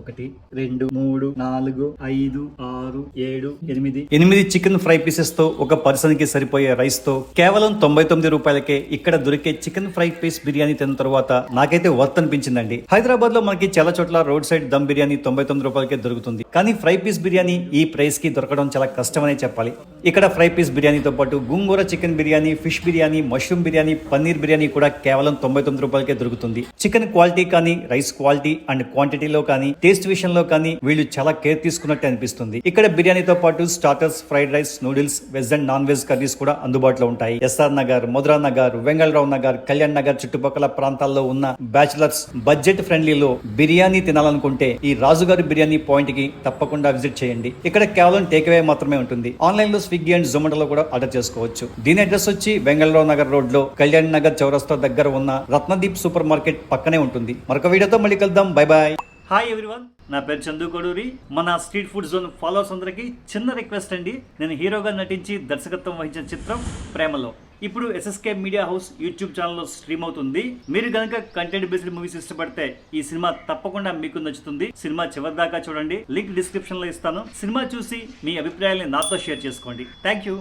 1 2 3 4 5 6 7 8 chicken fry pieces తో ఒక person కి సరిపోయే రైస్ తో కేవలం 99 రూపాయలకే ఇక్కడ దొరికే చికెన్ ఫ్రై పీస్ బిర్యానీ తిన్న తర్వాత నాకైతే వర్త్ అనిపించిందండి. హైదరాబాద్ లో మనకి చాలా చోట్ల రోడ్ సైడ్ దమ్ బిర్యానీ 99 రూపాయలకే దొరుకుతుంది. కానీ ఫ్రై పీస్ బిర్యానీ ఈ ప్రైస్ కి దొరకడం చాలా కష్టమనే చెప్పాలి. ఇక్కడ ఫ్రై పీస్ బిర్యానీతో పాటు gongura chicken biryani, fish biryani, mushroom biryani, paneer biryani కూడా కేవలం 99 రూపాయలకే దొరుకుతుంది. చికెన్ క్వాలిటీ కానీ, రైస్ క్వాలిటీ అండ్ క్వాంటిటీలో కానీ, టేస్ట్ విషయంలో కానీ వీళ్ళు చాలా కేర్ తీసుకున్నట్టు అనిపిస్తుంది. ఇక్కడ బిర్యానీతో పాటు starters, fried rice, noodles, veg and non veg curries కూడా అందుబాటులో ఉంటాయి. ఎస్ఆర్ నగర్, మధురా నగర్, వెంగళరావు నగర్, కళ్యాణ్ నగర్ చుట్టుపక్కల ప్రాంతాల్లో ఉన్న బ్యాచులర్స్ బడ్జెట్ ఫ్రెండ్లీలో బిర్యానీ తినాలనుకుంటే ఈ రాజుగారి బిర్యానీ పాయింట్ కి తప్పకుండా విజిట్ చేయండి. ఇక్కడ కేవలం టేక్అవే మాత్రమే ఉంటుంది. ఆన్లైన్ లో స్విగ్గీ అండ్ జొమాటోలో కూడా ఆర్డర్ చేసుకోవచ్చు. దీని అడ్రస్ వచ్చి వెంగళరావు నగర్ రోడ్ లో కళ్యాణ్ నగర్ చౌరస్తా దగ్గర ఉన్న రత్నదీప్ సూపర్ మార్కెట్ పక్కనే ఉంటుంది. మరొక వీడియోతో మళ్ళీ కలుద్దాం. Bye bye. హాయ్ ఎవ్రీవన్, నా పేరు చందు కొడూరి. మన స్ట్రీట్ ఫుడ్ జోన్ ఫాలోవర్స్ అందరికీ చిన్న రిక్వెస్ట్ అండి. నేను హీరోగా నటించి దర్శకత్వం వహించిన చిత్రం ప్రేమలో ఇప్పుడు ఎస్ఎస్కే మీడియా హౌస్ యూట్యూబ్ ఛానల్లో స్ట్రీమ్ అవుతుంది. మీరు కనుక కంటెంట్ బేస్డ్ మూవీస్ ఇష్టపడితే ఈ సినిమా తప్పకుండా మీకు నచ్చుతుంది. సినిమా చివరి దాకా చూడండి, లింక్ డిస్క్రిప్షన్ లో ఇస్తాను. సినిమా చూసి మీ అభిప్రాయాల్ని నాతో షేర్ చేసుకోండి. Thank you.